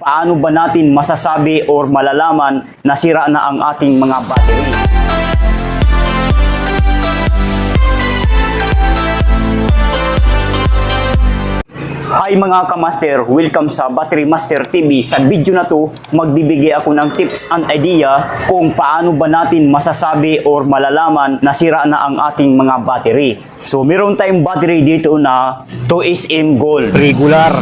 Paano ba natin masasabi or malalaman na sira na ang ating mga battery? Hi mga kamaster, welcome sa Battery Master TV. Sa video na to, magbibigay ako ng tips and idea kung paano ba natin masasabi or malalaman na sira na ang ating mga battery. So meron tayong battery dito na 2SM Gold regular.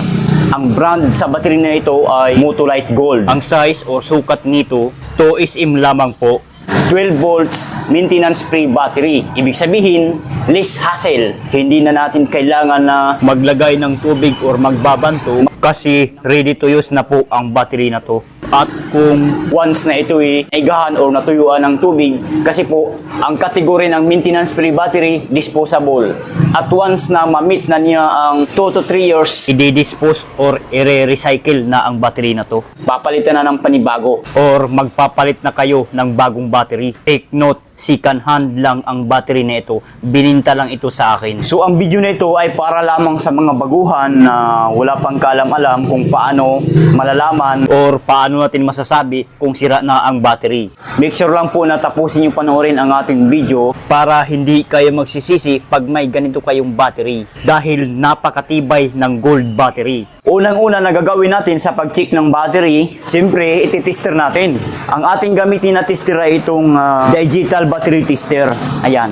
Ang brand sa battery na ito ay Motolite Gold. Ang size or sukat nito 2SM lamang po. 12 volts maintenance free battery. Ibig sabihin, less hassle. Hindi na natin kailangan na maglagay ng tubig or magbabanto kasi ready to use na po ang battery na to. At kung once na ito ay naigahan or natuyuan ng tubig, kasi po ang kategory ng maintenance free battery, disposable. At once na ma-meet na niya ang 2 to 3 years, i-dispose or i-recycle na ang battery na to. Papalitan na ng panibago or magpapalit na kayo ng bagong battery. Take note, second hand lang ang battery na ito. Bininta lang ito sa akin. So ang video na ito ay para lamang sa mga baguhan na wala pang kaalam-alam kung paano malalaman or paano natin masasabi kung sira na ang battery. Make sure lang po na tapusin yung panoorin ang ating video para hindi kayo magsisisi pag may ganito kayong battery dahil napakatibay ng gold battery. Unang-una na gagawin natin sa pag-check ng battery, siyempre ititester natin. Ang ating gamitin na tester ay itong digital battery tester. Ayan.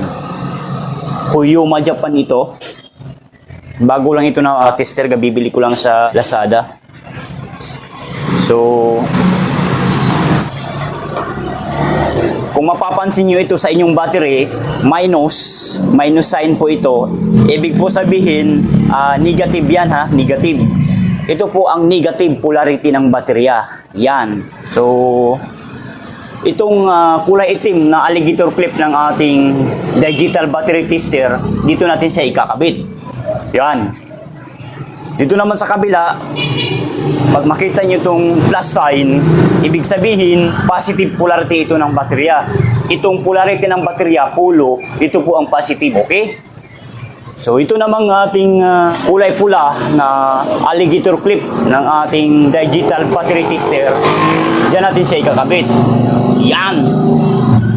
Huyuma Japan ito. Bago lang ito na tester, bibili ko lang sa Lazada. So, kung mapapansin nyo ito sa inyong battery, minus sign po ito. Ibig po sabihin, negative yan ha, negative. Ito po ang negative polarity ng baterya. Yan. So, itong kulay itim na alligator clip ng ating digital battery tester, dito natin siya ikakabit. Yan. Dito naman sa kabila, pag makita nyo itong plus sign, ibig sabihin, positive polarity ito ng baterya. Itong polarity ng baterya, polo, ito po ang positive, okay? So ito namang ating kulay pula na alligator clip ng ating digital battery tester. Diyan natin siya ikakabit. Yan.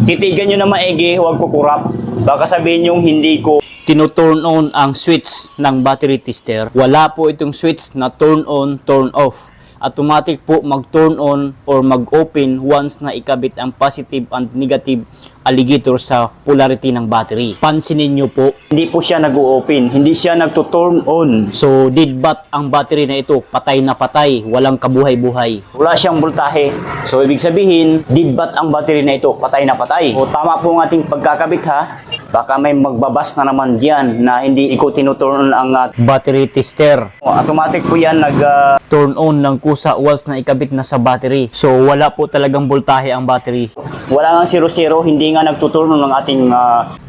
Titigan nyo na maigi, huwag kukurap. Baka sabihin nyo hindi ko tino-turn on ang switch ng battery tester. Wala po itong switch na turn on, turn off. Automatic po mag-turn on or mag-open once na ikabit ang positive and negative alligator sa polarity ng battery. Pansinin nyo po, hindi po siya nag-open, hindi siya nagto-turn on. So, dead bat ang battery na ito, patay na patay, walang kabuhay-buhay. Wala siyang voltahe. So, ibig sabihin, dead bat ang battery na ito, patay na patay. O, tama po ang ating pagkakabit ha. Baka may magbabas na naman diyan na hindi ko tinuturn on ang battery tester. Automatic po yan turn on ng kusa once na ikabit na sa battery. So, wala po talagang voltahe ang battery. Wala nga 0-0, hindi nga nagtuturno ng ating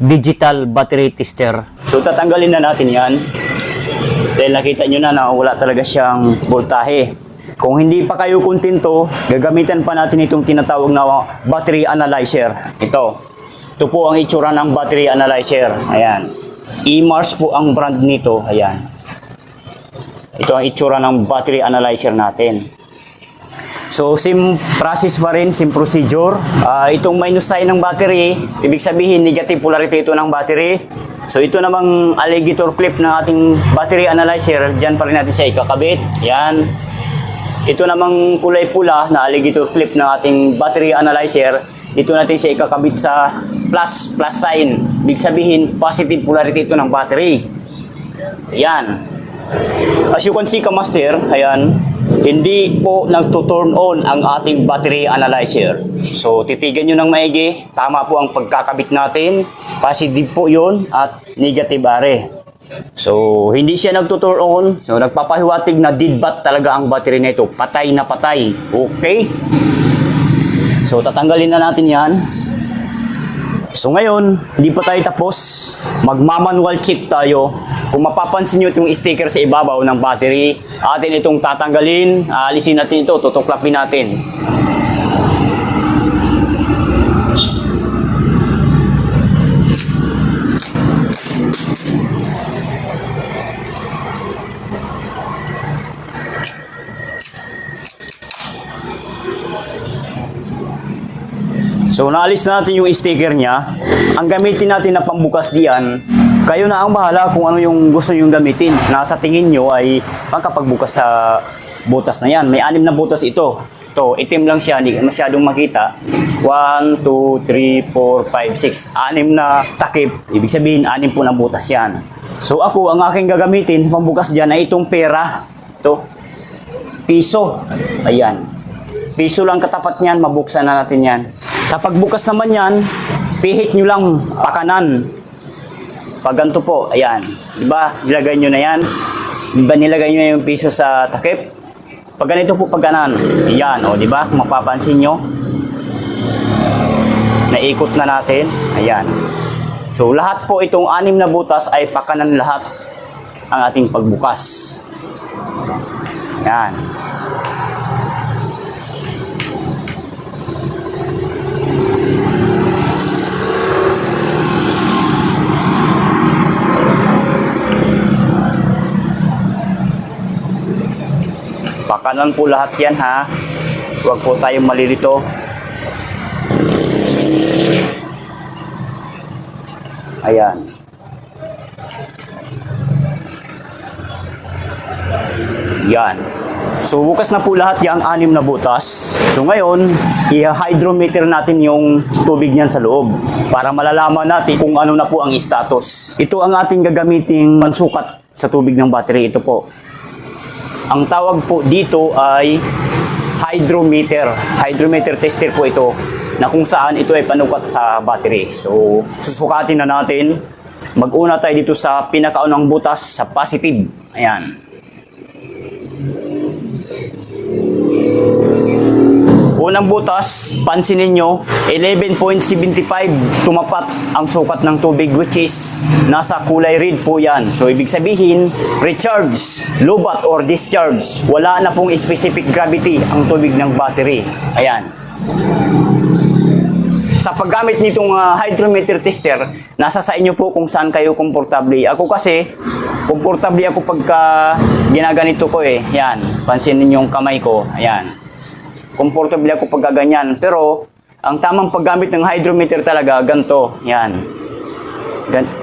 digital battery tester. So tatanggalin na natin yan dahil nakita nyo na wala talaga siyang voltahe. Kung hindi pa kayo kontento, gagamitan pa natin itong tinatawag na battery analyzer. Ito po ang itsura ng battery analyzer. Ayan, E-Mars po ang brand nito. Ayan, ito ang itsura ng battery analyzer natin. So, same process pa rin, same procedure. Itong minus sign ng battery, ibig sabihin negative polarity ito ng battery. So, ito namang alligator clip ng ating battery analyzer, dyan pa rin natin siya ikakabit. Yan. Ito namang kulay pula na alligator clip ng ating battery analyzer, dito natin siya ikakabit sa plus sign. Ibig sabihin, positive polarity ito ng battery. Yan. As you can see, kamaster, ayan, hindi po nagto-turn on ang ating battery analyzer. So, titigan nyo ng maigi. Tama po ang pagkakabit natin. Positive po yun at negative are. So, hindi siya nagto-turn on. So, nagpapahiwatig na dead bat talaga ang battery na ito. Patay na patay. Okay? So, tatanggalin na natin yan. So ngayon, hindi pa tayo tapos. Magmamanual check tayo. Kung mapapansin nyo itong sticker sa ibabaw ng battery, atin itong tatanggalin. Alisin natin ito, tutuklapin natin. So naalis natin yung sticker niya. Ang gamitin natin na pambukas diyan, kayo na ang bahala kung ano yung gusto yung gamitin. Nasa tingin nyo ay pagkapagbukas sa butas na yan. May 6 na butas ito. Ito, itim lang siya, hindi masyadong makita. 1, 2, 3, 4, 5, 6. 6 na takip. Ibig sabihin, 6 po na butas yan. So ako, ang aking gagamitin pambukas dyan ay itong pera. Ito, piso. Ayan. Piso lang katapat niyan, mabuksan na natin yan. Sa pagbukas naman yan, pihit nyo lang pakanan. Pag ganito po, ayan. Diba, nilagay nyo na yan. Diba, nilagay nyo yung piso sa takip. Pag ganito po, pag kanan, ayan, o, diba, kung mapapansin nyo, naikot na natin, ayan. So, lahat po itong 6 na butas ay pakanan lahat ang ating pagbukas. Ayan. Pakanan po lahat yan, ha. Huwag po tayong malilito. Ayan. Yan. So, bukas na po lahat yung 6 na butas. So, ngayon, i-hydrometer natin yung tubig niyan sa loob para malalaman natin kung ano na po ang status. Ito ang ating gagamiting pansukat sa tubig ng battery. Ito po. Ang tawag po dito ay hydrometer. Hydrometer tester po ito na kung saan ito ay panukat sa battery. So, susukatin na natin. Mag-una tayo dito sa pinakaunang butas sa positive. Ayan. Unang butas, pansinin nyo, 11.75 tumapat ang sukat ng tubig, which is nasa kulay red po yan. So, ibig sabihin, recharge, lobat or discharge. Wala na pong specific gravity ang tubig ng battery. Ayan. Sa paggamit nitong hydrometer tester, nasa sa inyo po kung saan kayo komportable. Ako kasi, komportable ako pagka ginaganito ko eh. Yan, pansinin yung kamay ko. Ayan. Komportable ako pag ganyan. Pero, ang tamang paggamit ng hydrometer talaga, ganito. Yan.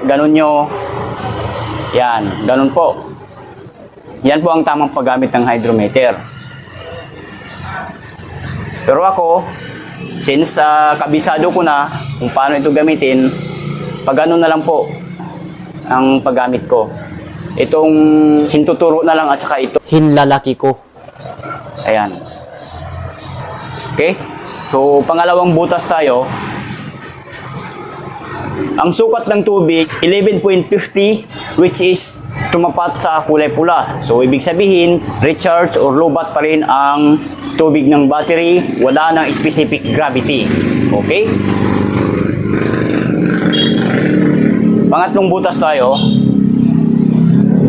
Ganon nyo. Yan. Ganon po. Yan po ang tamang paggamit ng hydrometer. Pero ako, since kabisado ko na kung paano ito gamitin, pag ganon na lang po ang paggamit ko. Itong hintuturo na lang at saka ito hinlalaki ko. Ayan. Okay? So, pangalawang butas tayo. Ang sukat ng tubig, 11.50, which is tumapat sa kulay pula. So, ibig sabihin, recharge or lobat pa rin ang tubig ng battery. Wala nang specific gravity. Okay? Pangatlong butas tayo.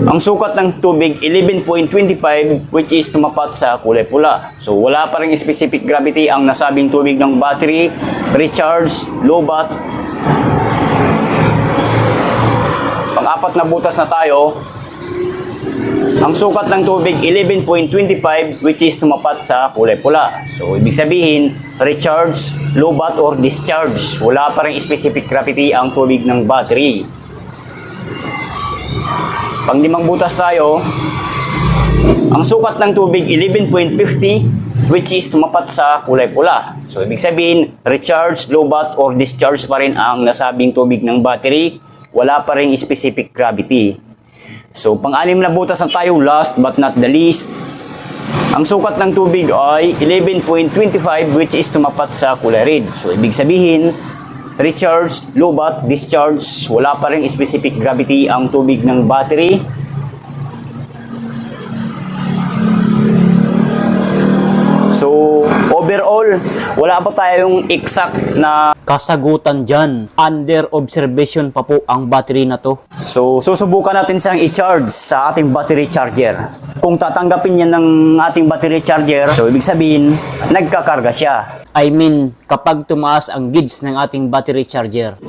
Ang sukat ng tubig, 11.25, which is tumapat sa kulay pula. So, wala pa rin specific gravity ang nasabing tubig ng battery, recharge, lobat. Pang-apat na butas na tayo. Ang sukat ng tubig, 11.25, which is tumapat sa kulay pula. So, ibig sabihin, recharge, lobat, or discharge. Wala pa rin specific gravity ang tubig ng battery. Pang-limang butas tayo. Ang sukat ng tubig, 11.50, which is tumapat sa kulay pula. So, ibig sabihin, recharge, lobat, or discharge pa rin ang nasabing tubig ng battery. Wala pa rin specific gravity. So, pang-anim na butas na tayo, last but not the least. Ang sukat ng tubig ay 11.25, which is tumapat sa kulay red. So, ibig sabihin, recharge, lobat, discharge, wala pa rin specific gravity ang tubig ng battery. So, overall, wala pa tayong exact na kasagutan dyan. Under observation pa po ang battery na to. So, susubukan natin siyang i-charge sa ating battery charger. Kung tatanggapin niya ng ating battery charger, so ibig sabihin, nagkakarga siya. I mean, kapag tumaas ang gauge ng ating battery charger.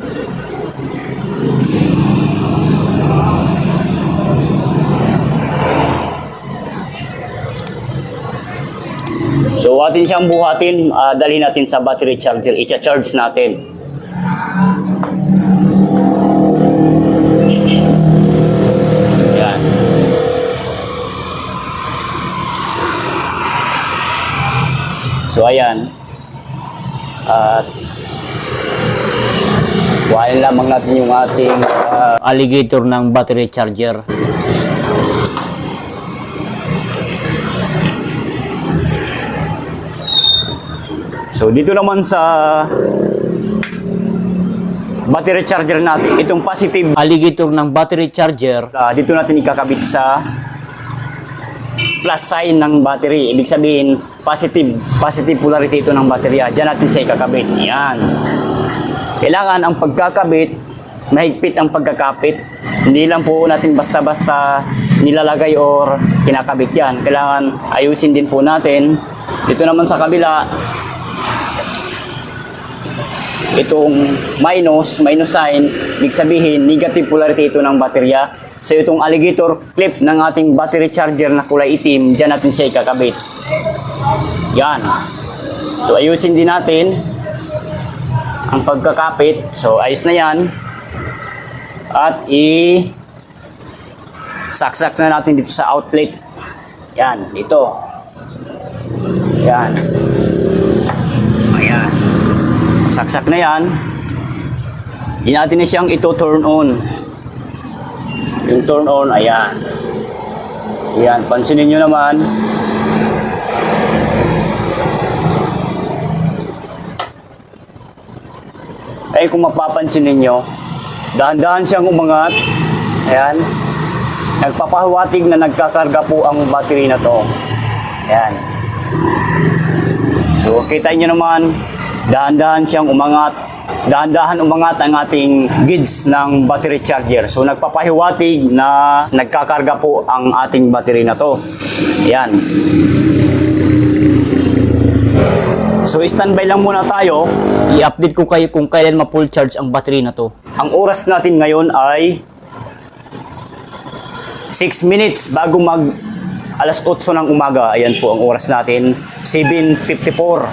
So atin siyang buhatin, dalhin natin sa battery charger, i-charge natin. Yan. So ayan. At kuhain lamang natin yung ating alligator ng battery charger. So dito naman sa battery charger natin, itong positive alligator ng battery charger, dito natin ikakabit sa plus sign ng battery. Ibig sabihin, positive polarity ito ng baterya. Diyan natin siya ikakabit. Yan. Kailangan ang pagkakabit, mahigpit ang pagkakapit. Hindi lang po natin basta-basta nilalagay or kinakabit yan. Kailangan ayusin din po natin. Dito naman sa kabila, itong minus sign, ibig sabihin negative polarity ito ng baterya. So itong alligator clip ng ating battery charger na kulay itim, dyan natin siya ikakabit. Yan. So ayusin din natin ang pagkakapit. So ayos na yan. At saksak na natin dito sa outlet. Yan, dito. Yan. Ayan. Saksak na yan. Hindi natin na siyang ito turn on. Yung turn on, ayan. Ayan, pansinin nyo naman. Ay, kung mapapansin ninyo, dahan-dahan siyang umangat. Ayan. Nagpapahiwatig na nagkakarga po ang battery na to. Ayan. So, kita nyo naman, dahan-dahan siyang umangat. Dahan-dahan umangat ang ating gauge ng battery charger. So nagpapahiwatig na nagkakarga po ang ating battery na to. Yan. So standby lang muna tayo. I-update ko kayo kung kailan ma-full charge ang battery na to. Ang oras natin ngayon ay 6 minutes bago mag alas 8 ng umaga. Ayan po ang oras natin, 7:54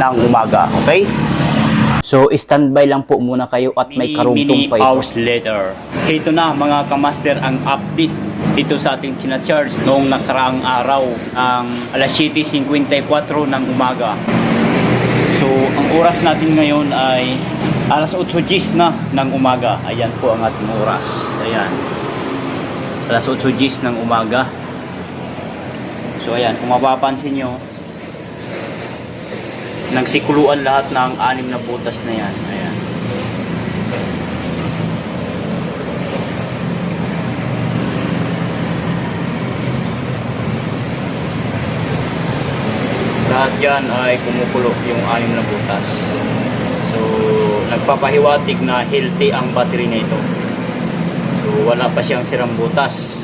ng umaga. Okay? So, standby lang po muna kayo at may karugtong pa ito. Hours later. Ito na mga kamaster ang update dito sa ating sinacharge noong nakaraang araw ang alas 7:54 ng umaga. So, ang oras natin ngayon ay alas 8:10 na ng umaga. Ayan po ang ating oras. Ayan. Alas 8:10 ng umaga. So, ayan. Kung mapapansin nyo, nagsikuluan lahat ng 6 na butas na yan. Ayan. Lahat dyan ay kumukulo yung 6 na butas. So, nagpapahiwatig na healthy ang battery na ito. So, wala pa siyang sirang butas.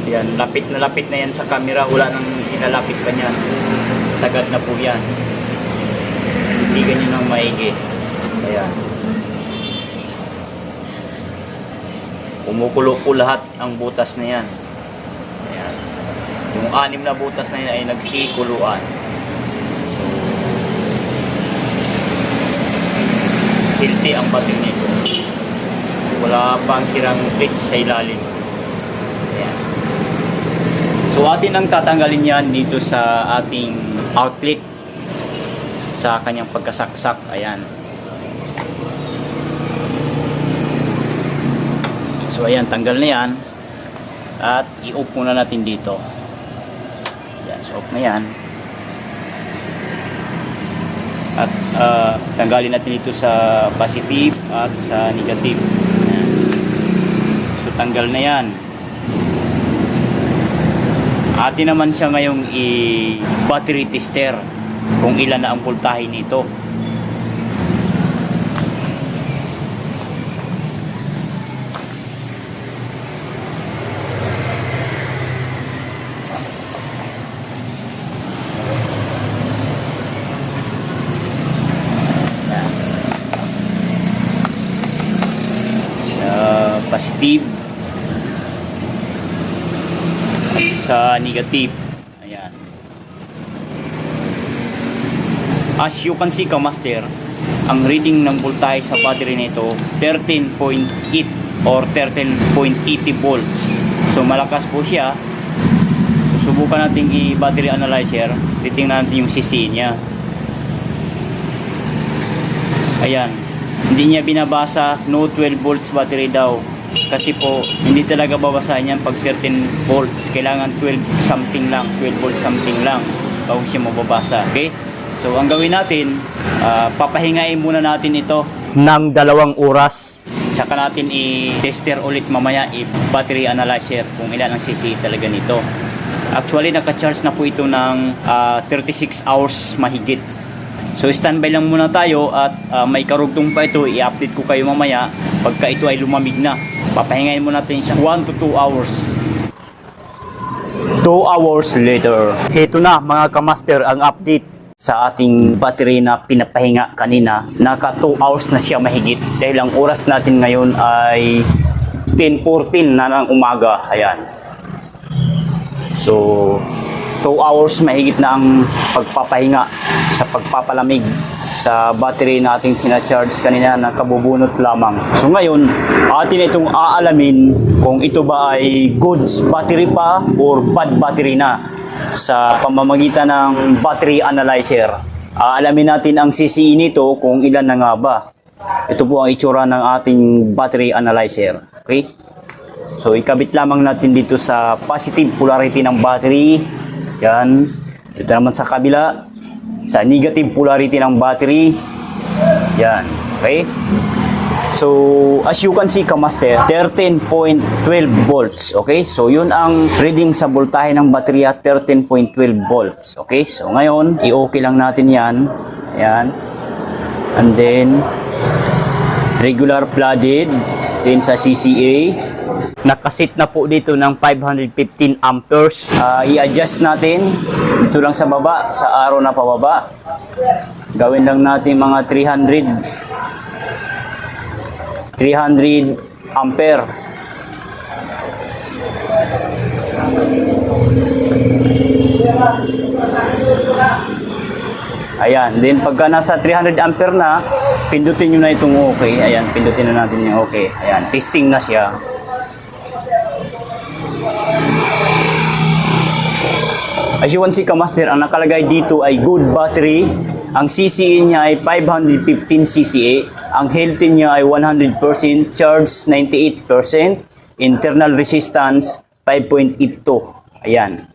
Yan, lapit na yan sa camera, wala nang inalapit pa niyan. Sagad na po yan. Hindi ganyan ang maigi. Ayan. Kumukulo po lahat ang butas na yan. Ayan. Yung 6 na butas na yan ay nagsikuluan. So, healthy ang battery nito. Wala pang sirang bridge sa ilalim. Ayan. So atin ang tatanggalin yan dito sa ating outlet sa kanyang pagkasaksak. Ayan. So ayan, tanggal na yan. At i-off muna natin dito. Ayan, so off na yan. At tanggalin natin dito sa positive at sa negative. Ayan. So tanggal na yan. Atin naman siya ngayong i-battery tester kung ilan na ang voltahe nito. Positive sa negative. Ayan. As you can see, Kamaster, ang reading ng voltage sa battery nito 13.8 or 13.80 volts. So malakas po siya. Susubukan natin i-battery analyzer. Titingnan natin yung CC niya. Ayan. Hindi niya binabasa, no 12 volts battery daw. Kasi po, hindi talaga babasahin yan pag 13 volts. Kailangan 12 something lang, 12 volts something lang bago siya mababasa. Okay? So, ang gawin natin, papahingain muna natin ito ng 2 oras. Tsaka natin i-tester ulit mamaya, i-battery analyzer kung ilan ang CC talaga nito. Actually, naka-charge na po ito ng 36 hours mahigit. So, standby lang muna tayo at may karugtong pa ito. I-update ko kayo mamaya pagka ito ay lumamig na. Papahingain muna natin siya 1 to 2 hours. 2 hours later. Ito na mga Kamaster ang update sa ating battery na pinapahinga kanina. Naka 2 hours na siya mahigit. Dahil ang oras natin ngayon ay 10:14 na ng umaga. Ayan. So, 2 hours mahigit na ang pagpapahinga sa pagpapalamig sa battery nating sinacharge kanina na kabubunot lamang. So ngayon, atin itong aalamin kung ito ba ay goods battery pa or bad battery na sa pamamagitan ng battery analyzer. Aalamin natin ang CCE nito kung ilan na nga ba. Ito po ang itsura ng ating battery analyzer. Okay? So ikabit lamang natin dito sa positive polarity ng battery. Yan. Ito naman sa kabila, sa negative polarity ng battery. Yan. Okay? So, as you can see, Kamaster, 13.12 volts. Okay? So, yun ang reading sa voltahe ng baterya, 13.12 volts. Okay? So, ngayon, i-okay lang natin yan. Yan. And then, regular flooded. Then, sa CCA. Nakasit na po dito ng 515 amperes. I-adjust natin ito lang sa baba, sa araw na pababa. Gawin lang natin mga 300 ampere. Ayan, then pagka nasa 300 ampere na, pindutin nyo na itong okay. Ayan, pindutin na natin yung okay. Ayan, testing na siya. As you can see, Kamaster, ang nakalagay dito ay good battery. Ang CCA niya ay 515 CCA. Ang healthy niya ay 100%, charge 98%, internal resistance 5.82. Ayan.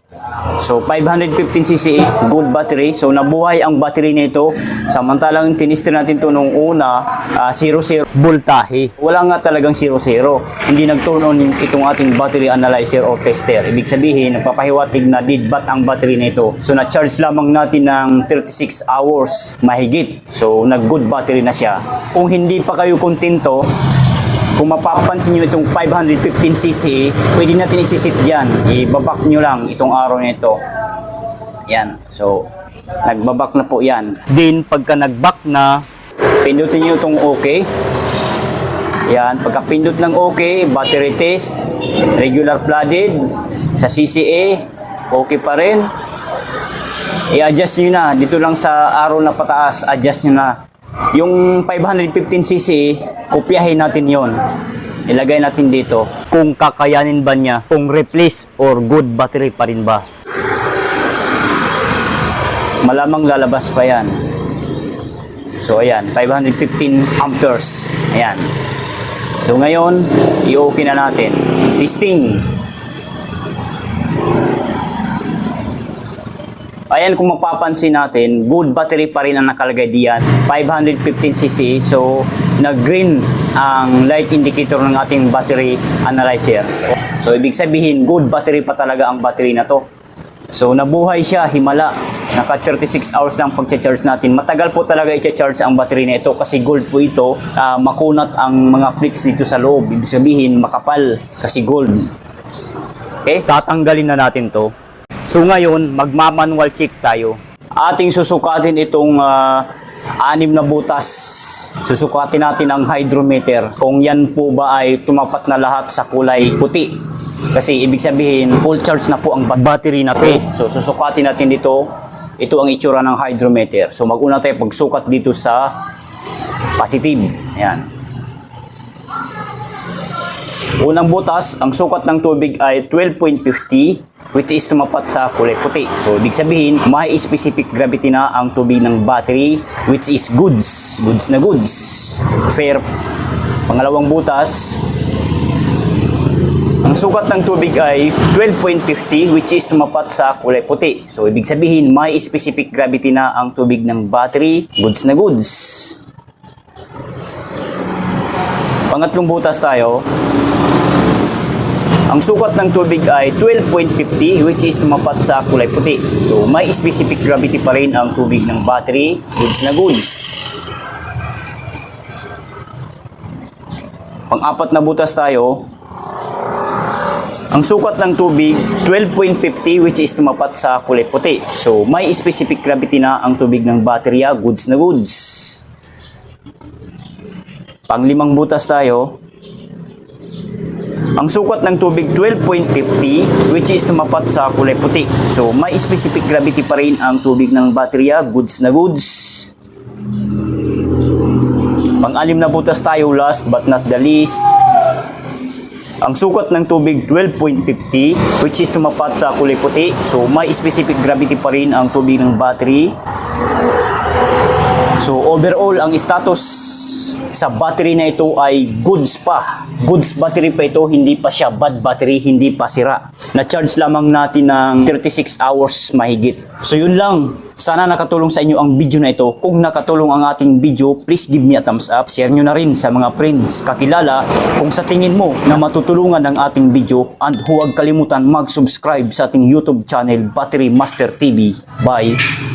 So 515 CCA, good battery. So nabuhay ang battery nito. Samantalang tinister natin ito nung una, 0-0 voltahe. Wala nga talagang 0-0. Hindi nag-turn on itong ating battery analyzer o tester. Ibig sabihin, nagpapahiwatig na dead bat ang battery nito. So na-charge lamang natin ng 36 hours mahigit. So nag-good battery na siya. Kung hindi pa kayo kontento, kung mapapansin nyo itong 515cc, pwede natin isisit dyan. Ibabak nyo lang itong araw nito. Yan. So, nagbabak na po yan. Then, pagka nagbak na, pindutin nyo itong okay. Yan. Pagka pindot ng okay, battery test, regular flooded, sa CCA, okay pa rin. I-adjust nyo na. Dito lang sa araw na pataas, adjust nyo na. Yung 515cc, kopyahin natin yon. Ilagay natin dito. Kung kakayanin ba niya, kung replace or good battery pa rin ba. Malamang lalabas pa yan. So ayan, 515 amperes. Ayan. So ngayon, i-okay na natin. Testing. Ayan, kung mapapansin natin, good battery pa rin ang nakalagay diyan, 515cc. So, nag-green ang light indicator ng ating battery analyzer. So, ibig sabihin, good battery pa talaga ang battery na to. So, nabuhay siya, himala. Naka 36 hours lang pag-charge natin. Matagal po talaga i-charge ang battery na ito kasi gold po ito. Makunat ang mga plates dito sa loob. Ibig sabihin, makapal kasi gold. Okay, tatanggalin na natin to. So ngayon, magmamanual check tayo. Ating susukatin itong 6 na butas. Susukatin natin ang hydrometer. Kung yan po ba ay tumapat na lahat sa kulay puti. Kasi ibig sabihin, full charge na po ang battery na to. So susukatin natin dito. Ito ang itsura ng hydrometer. So mag-una tayo pagsukat dito sa positive. Ayan. Unang butas, ang sukat ng tubig ay 12.50 which is tumapat sa kulay puti. So, ibig sabihin, may specific gravity na ang tubig ng battery which is goods. Goods na goods. Fair. Pangalawang butas, ang sukat ng tubig ay 12.50 which is tumapat sa kulay puti. So, ibig sabihin, may specific gravity na ang tubig ng battery. Goods na goods. Pangatlong butas tayo. Ang sukat ng tubig ay 12.50 which is tumapat sa kulay puti. So, may specific gravity pa rin ang tubig ng battery. Goods na goods. Pang-apat na butas tayo. Ang sukat ng tubig, 12.50 which is tumapat sa kulay puti. So, may specific gravity na ang tubig ng baterya. Goods na goods. Pang-limang butas tayo. Ang sukat ng tubig 12.50 which is tumapat sa kulay puti. So may specific gravity pa rin ang tubig ng baterya. Goods na goods. Pang-anim na butas tayo, last but not the least. Ang sukat ng tubig 12.50 which is tumapat sa kulay puti. So may specific gravity pa rin ang tubig ng battery. So overall ang status sa battery na ito ay goods pa. Goods battery pa ito, hindi pa siya bad battery, hindi pa sira. Na-charge lamang natin ng 36 hours mahigit. So yun lang. Sana nakatulong sa inyo ang video na ito. Kung nakatulong ang ating video, please give me a thumbs up. Share nyo na rin sa mga friends, kakilala, kung sa tingin mo na matutulungan ng ating video. And huwag kalimutan mag-subscribe sa ating YouTube channel, Battery Master TV. Bye!